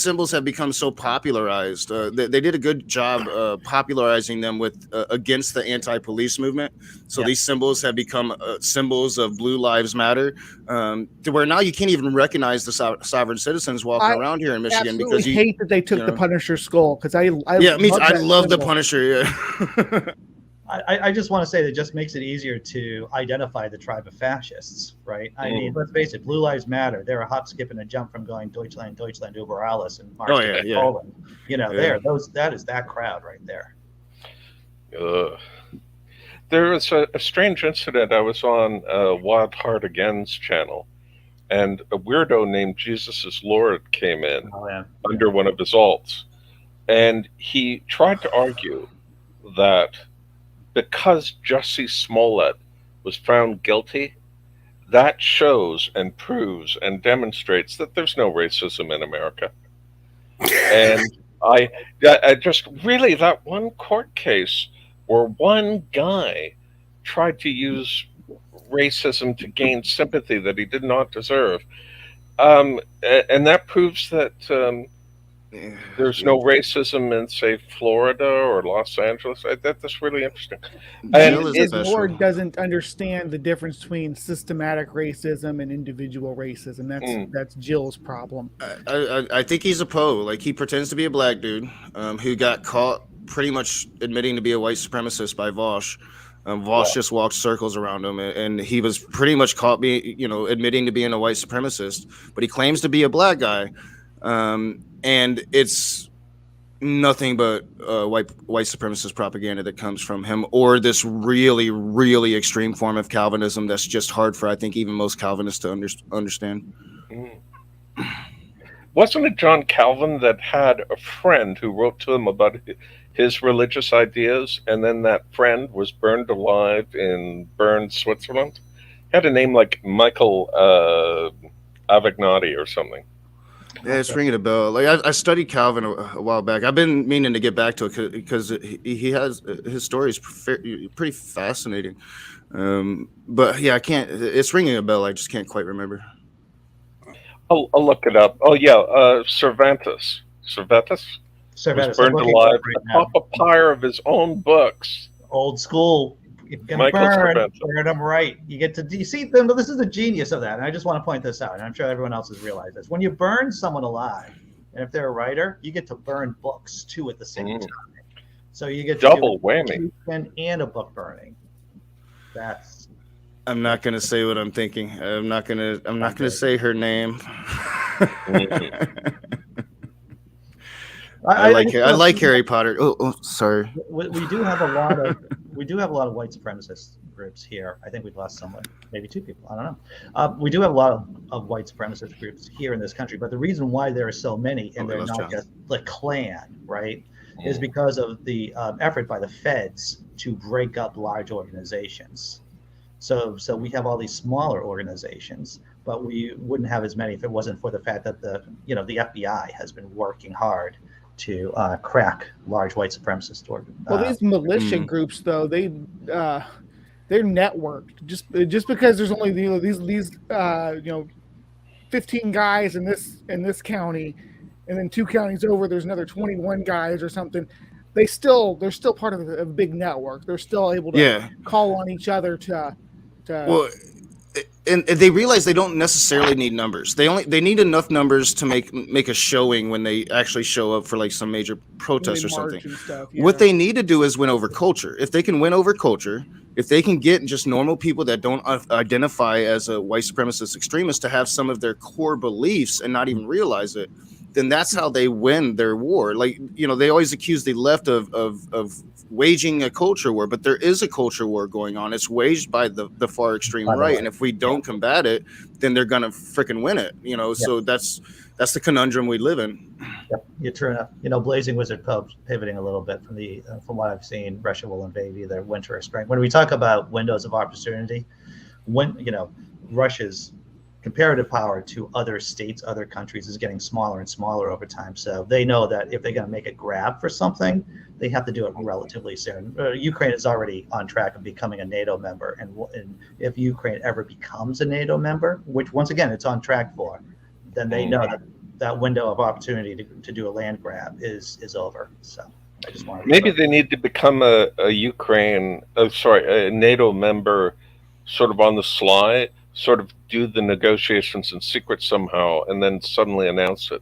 symbols have become so popularized. They did a good job popularizing them with against the anti-police movement. So these symbols have become symbols of Blue Lives Matter, to where now you can't even recognize the sovereign citizens walking around here in Michigan because you hate that they took the Punisher skull, because I love the Punisher. Yeah. I just want to say that it just makes it easier to identify the tribe of fascists, right? I mean, let's face it, Blue Lives Matter. They're a hop, skip, and a jump from going Deutschland über alles and March to Poland. That is that crowd right there. There was a strange incident. I was on Wild Heart Again's channel, and a weirdo named Jesus is Lord came in under one of his alts, and he tried to argue that because Jussie Smollett was found guilty, that shows and proves and demonstrates that there's no racism in America. And I just really, that one court case where one guy tried to use racism to gain sympathy that he did not deserve. And that proves that there's no racism in, say, Florida or Los Angeles. That's really interesting. And Jesus Lord doesn't understand the difference between systematic racism and individual racism. That's Jill's problem. I think he's a Poe. Like, he pretends to be a black dude who got caught pretty much admitting to be a white supremacist by Vosh. Vosh just walked circles around him, and he was pretty much caught admitting to being a white supremacist. But he claims to be a black guy. And it's nothing but white supremacist propaganda that comes from him, or this really, really extreme form of Calvinism that's just hard for, I think, even most Calvinists to understand. Wasn't it John Calvin that had a friend who wrote to him about his religious ideas, and then that friend was burned alive in Bern, Switzerland? He had a name like Michael Avignati or something. Yeah, it's ringing a bell. Like, I studied Calvin a while back. I've been meaning to get back to it because he has his story is pretty fascinating. But yeah, I can't. It's ringing a bell. I just can't quite remember. I'll look it up. Oh yeah, Cervantes was burned alive atop a pyre of his own books. Old school. You're gonna burn them right. You see them. This is the genius of that, and I just want to point this out. And I'm sure everyone else has realized this. When you burn someone alive, and if they're a writer, you get to burn books too at the same time. So you get double whammy and a book burning. I'm not gonna say what I'm thinking. I'm not gonna say her name. I like Harry Potter. Oh, sorry. We do have a lot of white supremacist groups here. I think we've lost someone, maybe two people. I don't know. We do have a lot of white supremacist groups here in this country, but the reason why there are so many and they're not just the Klan, right, is because of the effort by the feds to break up large organizations. So we have all these smaller organizations, but we wouldn't have as many if it wasn't for the fact that the FBI has been working hard to crack large white supremacist these militia groups, though, they're networked. Just because there's only these 15 guys in this county, and then 2 counties over there's another 21 guys or something. They're still part of a big network. They're still able to call on each other to. Well, and they realize they don't necessarily need numbers. They need enough numbers to make a showing when they actually show up for like some major protest or something. What they need to do is win over culture. If they can win over culture, if they can get just normal people that don't identify as a white supremacist extremist to have some of their core beliefs and not even realize it, then that's how they win their war. Like, they always accuse the left of waging a culture war, but there is a culture war going on. It's waged by the far extreme right, and if we don't combat it, then they're gonna freaking win it. So that's the conundrum we live in. Yep, you're true enough. Blazing Wizard Pope's pivoting a little bit from what I've seen. Russia will invade either winter or spring. When we talk about windows of opportunity, when Russia's comparative power to other states, other countries is getting smaller and smaller over time. So they know that if they're going to make a grab for something, they have to do it relatively soon. Ukraine is already on track of becoming a NATO member, and if Ukraine ever becomes a NATO member, which once again it's on track for, then they know that that window of opportunity to do a land grab is over. So I just wanted to Maybe they need to become a NATO member, sort of on the sly, sort of do the negotiations in secret somehow, and then suddenly announce it.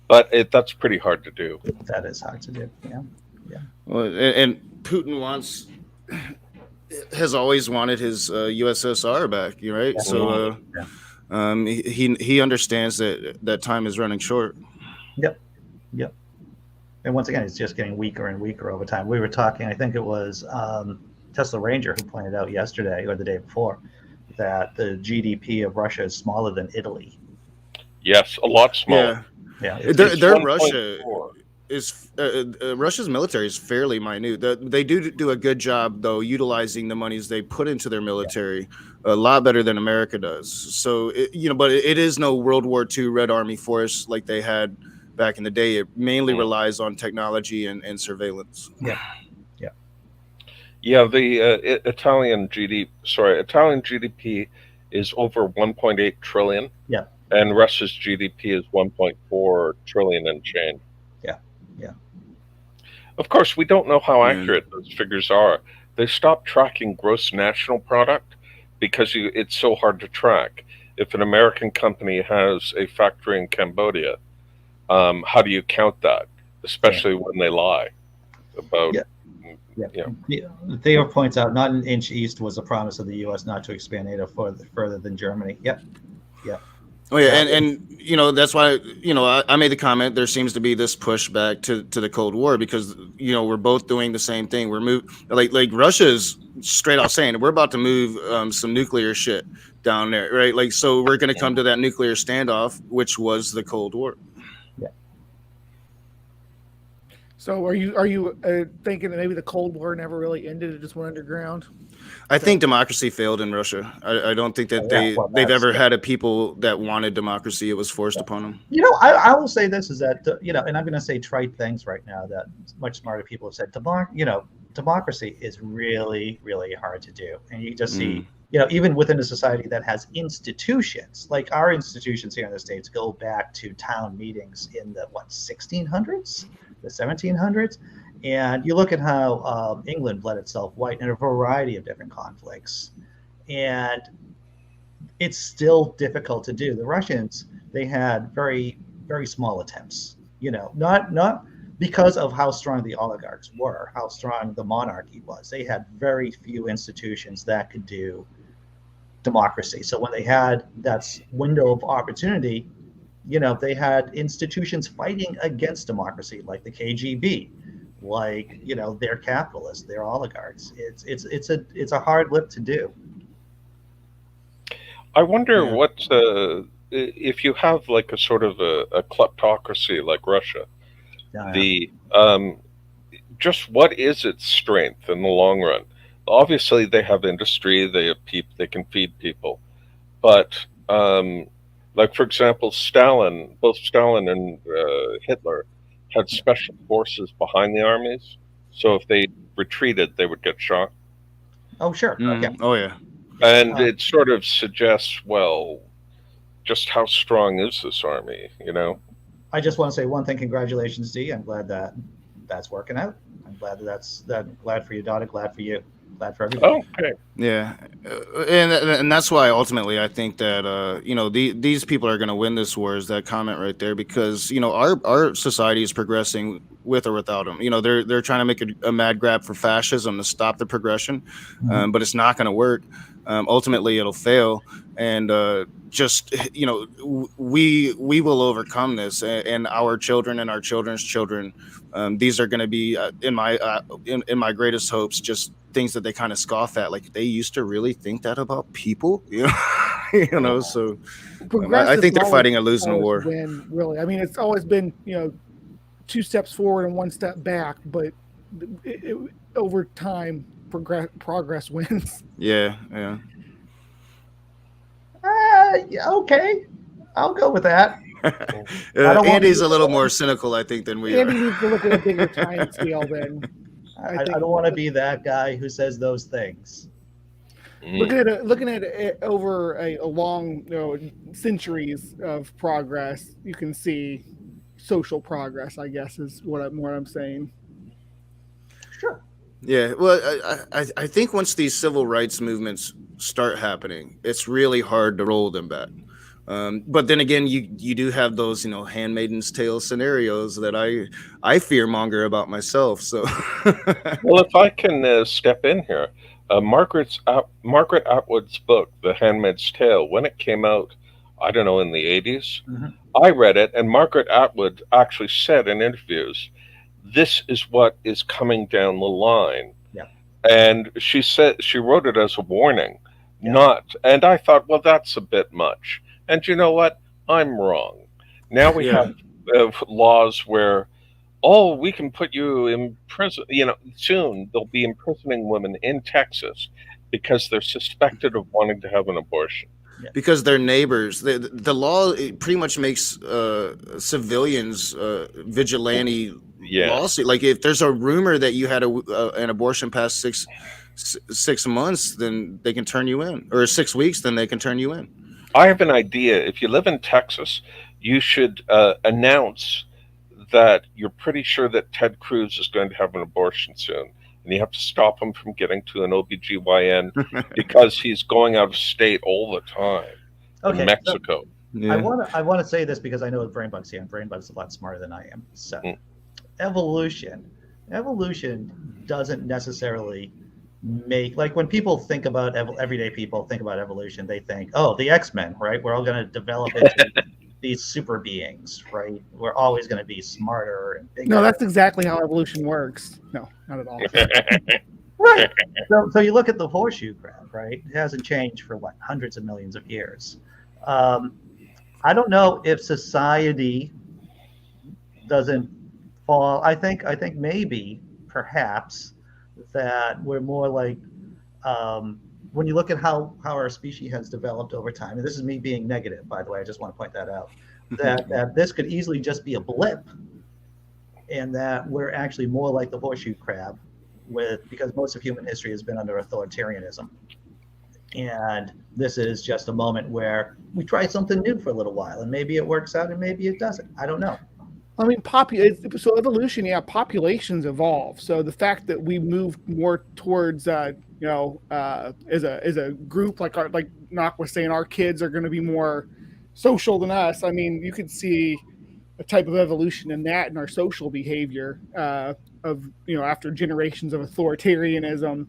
But that's pretty hard to do. That is hard to do. Yeah. Well, and Putin has always wanted his USSR back, right? Yeah. So he understands that time is running short. Yep. And once again, it's just getting weaker and weaker over time. We were talking, I think it was Tesla Ranger who pointed out yesterday or the day before that the GDP of Russia is smaller than Italy. Yes, a lot smaller. Yeah. Their Russia is Russia's military is fairly minute. They do a good job though utilizing the monies they put into their military a lot better than America does. So but it is no World War II Red Army force like they had back in the day. It mainly relies on technology and surveillance. Yeah, the Italian GDP is over 1.8 trillion. Yeah. And Russia's GDP is 1.4 trillion and change. Yeah. Of course, we don't know how accurate those figures are. They stopped tracking gross national product because it's so hard to track. If an American company has a factory in Cambodia, how do you count that? Especially when they lie about. Theo points out, not an inch east was a promise of the U.S. not to expand NATO further than Germany. Yep. Oh yeah, and that's why I made the comment. There seems to be this pushback to the Cold War because we're both doing the same thing. We're like Russia's straight out saying we're about to move some nuclear shit down there, right? Like so we're going to come to that nuclear standoff, which was the Cold War. So are you thinking that maybe the Cold War never really ended? It just went underground? I think democracy failed in Russia. I don't think that they've ever had a people that wanted democracy. It was forced upon them. I will say this is that, and I'm going to say trite things right now that much smarter people have said. Democracy is really, really hard to do. And you just see, even within a society that has institutions, like our institutions here in the States go back to town meetings in the 1600s? The 1700s, and you look at how England bled itself white in a variety of different conflicts, and it's still difficult to do. The Russians, they had very, very small attempts, not because of how strong the oligarchs were, how strong the monarchy was. They had very few institutions that could do democracy. So when they had that window of opportunity, they had institutions fighting against democracy, like the KGB, like they're capitalists, they're oligarchs. It's a hard lift to do. I wonder what if you have like a sort of a kleptocracy like Russia, just what is its strength in the long run? Obviously, they have industry, they have people, they can feed people, but like, for example, both Stalin and Hitler had special forces behind the armies. So if they retreated, they would get shot. Oh, sure. Yeah. Oh, yeah. And it sort of suggests, well, just how strong is this army, I just want to say one thing. Congratulations, Dee. I'm glad that's working out. I'm glad glad for your daughter, glad for you. Glad for everybody. Oh, okay. Yeah, and that's why ultimately I think that these people are going to win this war. Is that comment right there? Because our society is progressing with or without them. They're trying to make a mad grab for fascism to stop the progression, but it's not going to work. Ultimately, it'll fail, and we will overcome this, and our children and our children's children. These are going to be in my greatest hopes, just things that they kind of scoff at, like they used to really think that about people, So I think they're fighting a losing war. Really, I mean, it's always been 2 steps forward and 1 step back, but over time, progress wins. Yeah. Yeah, okay, I'll go with that. I don't want Andy's to a little more cynical, I think, than we Andy are. needs to look at a bigger time scale then. I don't want to be that guy who says those things. Looking at it over a long, centuries of progress, you can see social progress, I guess, is what I'm saying. Sure. Yeah, well, I think once these civil rights movements start happening, it's really hard to roll them back. But then again, you do have those, Handmaid's Tale scenarios that I fear monger about myself. So, Well, if I can step in here, Margaret Atwood's book, The Handmaid's Tale, when it came out, I don't know, in the 80s, I read it, and Margaret Atwood actually said in interviews, this is what is coming down the line. Yeah. And she said she wrote it as a warning, Yeah. not. And I thought, well, that's a bit much. And you know what? I'm wrong. Now we Yeah. have laws where, oh, we can put you in prison. Soon they'll be imprisoning women in Texas because they're suspected of wanting to have an abortion. Because they're neighbors. The law pretty much makes civilians vigilante lawsuit. Like if there's a rumor that you had an abortion past 6 months, then they can turn you in, or 6 weeks, then they can turn you in. I have an idea. If you live in Texas, you should announce that you're pretty sure that Ted Cruz is going to have an abortion soon. And you have to stop him from getting to an OBGYN because he's going out of state all the time. Okay, in Mexico. So yeah. I want to say this because I know Brainbug's here, and Brainbug's a lot smarter than I am. So evolution doesn't necessarily make, like when people think about everyday people think about evolution, they think, oh, the X-Men, right? We're all going to develop into these super beings, right? We're always going to be smarter and bigger. No, that's exactly how evolution works. No, not at all. Right. So you look at the horseshoe crab, right? It hasn't changed for hundreds of millions of years. I don't know if society doesn't fall. I think maybe perhaps that we're more like when you look at how our species has developed over time, and this is me being negative, by the way, I just want to point that out, that this could easily just be a blip, and that we're actually more like the horseshoe crab, because most of human history has been under authoritarianism. And this is just a moment where we try something new for a little while, and maybe it works out and maybe it doesn't. I don't know. I mean, so evolution, populations evolve. So the fact that we moved more towards, as a group, like Knock was saying, our kids are going to be more social than us. I mean, you could see a type of evolution in that in our social behavior after generations of authoritarianism,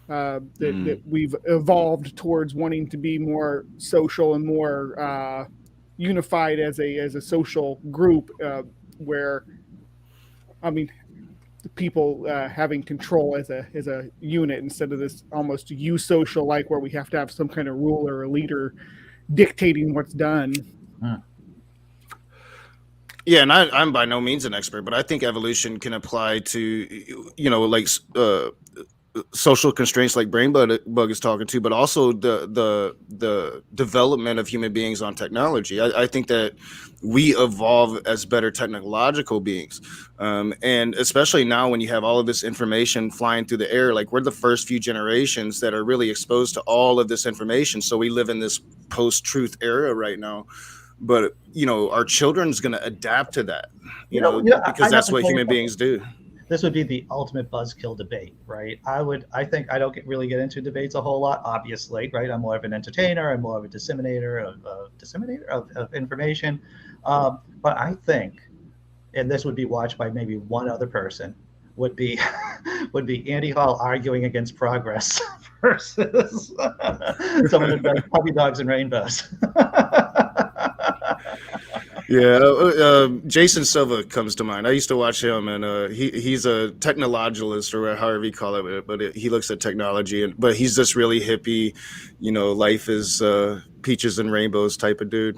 that we've evolved towards wanting to be more social and more unified as a social group, where, I mean, the people having control as a unit instead of this almost eusocial, like where we have to have some kind of ruler or leader dictating what's done. Yeah, and I'm by no means an expert, but I think evolution can apply to, social constraints like Brainbug is talking to, but also the development of human beings on technology. I think that we evolve as better technological beings, and especially now when you have all of this information flying through the air, like we're the first few generations that are really exposed to all of this information. So we live in this post-truth era right now. But our children's going to adapt to that, because that's what human beings do. This would be the ultimate buzzkill debate, right? I think I don't really get into debates a whole lot, obviously, right? I'm more of an entertainer. I'm more of a disseminator of information. But I think, and this would be watched by maybe one other person, would be Andy Hall arguing against progress versus someone that does puppy dogs and rainbows. Yeah, Jason Silva comes to mind. I used to watch him, and he's a technologist, or however you call it, but he looks at technology, but he's this really hippie, life is peaches and rainbows type of dude.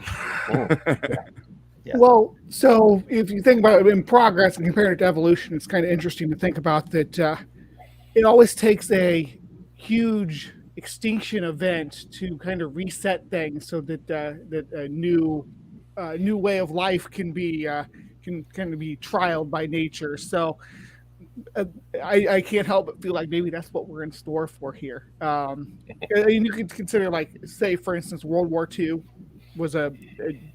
Yeah. Well, so if you think about it in progress and comparing it to evolution, it's kind of interesting to think about that it always takes a huge extinction event to kind of reset things so that that a new way of life can kind of be trialed by nature. So I can't help but feel like maybe that's what we're in store for here. And you can consider, like, say, for instance, World War II was it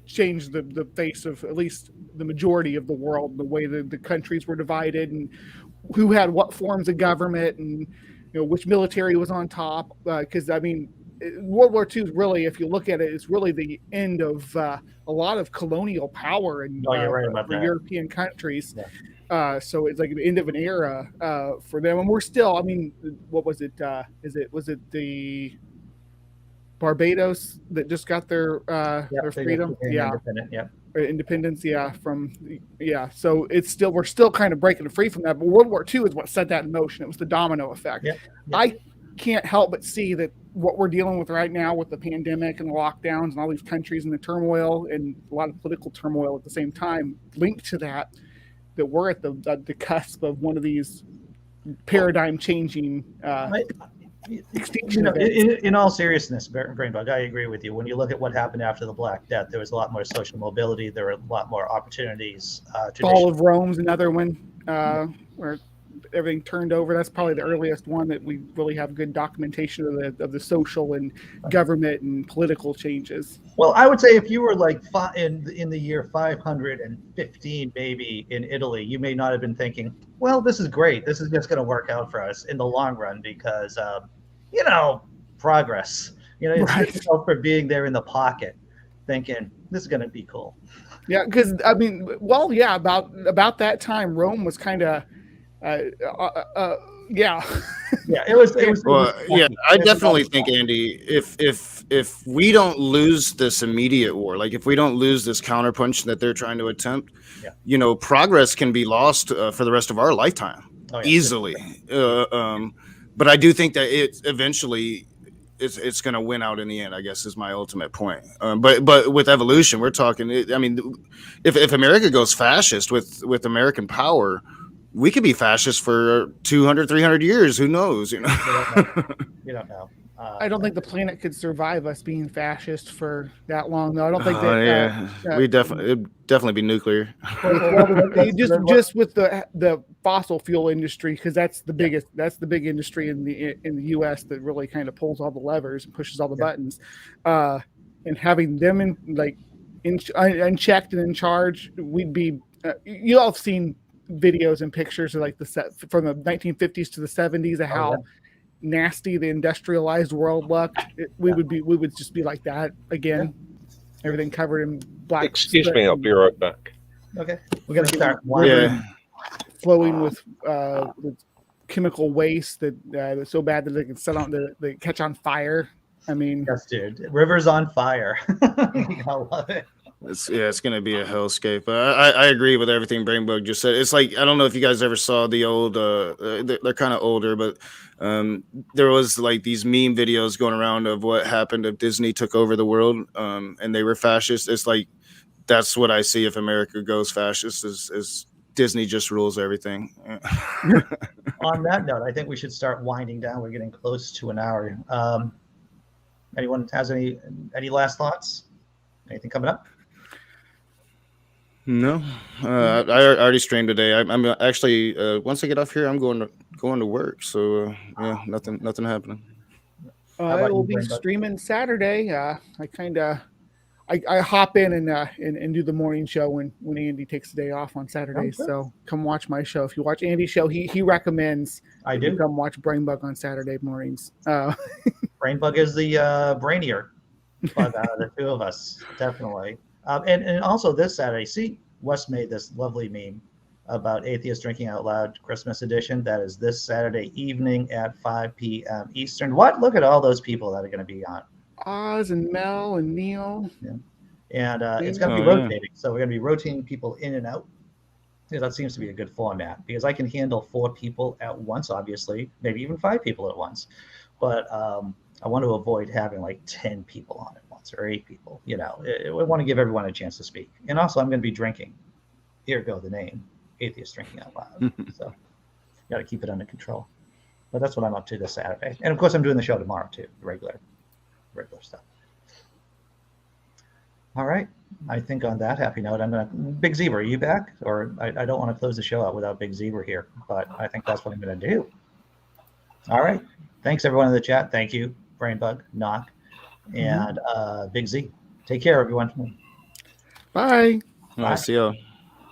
changed the face of at least the majority of the world, the way the countries were divided and who had what forms of government and which military was on top. Because I mean, World War II is really, if you look at it, is really the end of a lot of colonial power and No, you're right about for that. European countries. Yeah. So it's like the end of an era for them, and we're still. I mean, what was it? Was it the Barbados that just got their freedom? Yeah, independent. Yeah. Independence. Yeah, So we're still kind of breaking free from that. But World War II is what set that in motion. It was the domino effect. Yeah. I can't help but see that what we're dealing with right now with the pandemic and the lockdowns and all these countries and the turmoil and a lot of political turmoil at the same time linked to that we're at the cusp of one of these paradigm changing extinction events. In all seriousness, Brainbug, I agree with you. When you look at what happened after the Black Death, there was a lot more social mobility. There were a lot more opportunities. Fall of Rome's another one where everything turned over. That's probably the earliest one that we really have good documentation of the social and government and political changes. Well, I would say if you were like in the year 515, maybe in Italy, you may not have been thinking, well, this is great. This is just going to work out for us in the long run because, progress. It's right. For being there in the pocket, thinking this is going to be cool. Yeah, because I mean, well, yeah, about that time, Rome was kind of. Yeah, it was. Well, yeah, I definitely think, Andy, if we don't lose this immediate war, like if we don't lose this counterpunch that they're trying to attempt, progress can be lost for the rest of our lifetime easily. But I do think that it eventually it's going to win out in the end, I guess, is my ultimate point. But with evolution, we're talking. I mean, if America goes fascist with American power, we could be fascist for 200, 300 years. Who knows? You don't know. I don't think the planet could survive us being fascist for that long, though. I don't think that. It'd definitely be nuclear. just with the fossil fuel industry, because that's the biggest. That's the big industry in the U.S. that really kind of pulls all the levers and pushes all the buttons, and having them unchecked and in charge, we'd be. You all have seen videos and pictures of like the set from the 1950s to the 70s of how nasty the industrialized world looked. We would just be like that again. Everything covered in black. Excuse me, I'll be right back. Okay, we're gonna start flowing with chemical waste that's so bad that they can they catch on fire. I mean, yes, dude, rivers on fire. I love it. It's going to be a hellscape. I agree with everything Brainbug just said. It's like, I don't know if you guys ever saw the old, they're kind of older, but there was like these meme videos going around of what happened if Disney took over the world and they were fascist. It's like, that's what I see if America goes fascist is Disney just rules everything. On that note, I think we should start winding down. We're getting close to an hour. Anyone has any last thoughts? Anything coming up? No, I already streamed today. I'm actually once I get off here, I'm going to work. So nothing happening. I will be streaming Saturday. I hop in and do the morning show when Andy takes the day off on Saturdays. So come watch my show. If you watch Andy's show, he recommends you come watch Brainbug on Saturday mornings. Brainbug is the brainier out of the two of us, definitely. And also this Saturday, see, Wes made this lovely meme about Atheists Drinking Out Loud Christmas edition. That is this Saturday evening at 5 p.m. Eastern. Look at all those people that are going to be on. Oz and Mel and Neil. Yeah. And it's going to be rotating. So we're going to be rotating people in and out. That seems to be a good format because I can handle 4 people at once, obviously, maybe even 5 people at once. But I want to avoid having like 10 people on at once or 8 people. I want to give everyone a chance to speak. And also, I'm going to be drinking. Here go the name, Atheists Drinking Out Loud. So got to keep it under control. But that's what I'm up to this Saturday. And of course, I'm doing the show tomorrow too, the regular stuff. All right. I think on that happy note, I'm going to, Big Zebra, are you back? Or I don't want to close the show out without Big Zebra here, but I think that's what I'm going to do. All right. Thanks everyone in the chat. Thank you, Brainbug, Knock, and Big Z. Take care, everyone. Bye. All right, see you.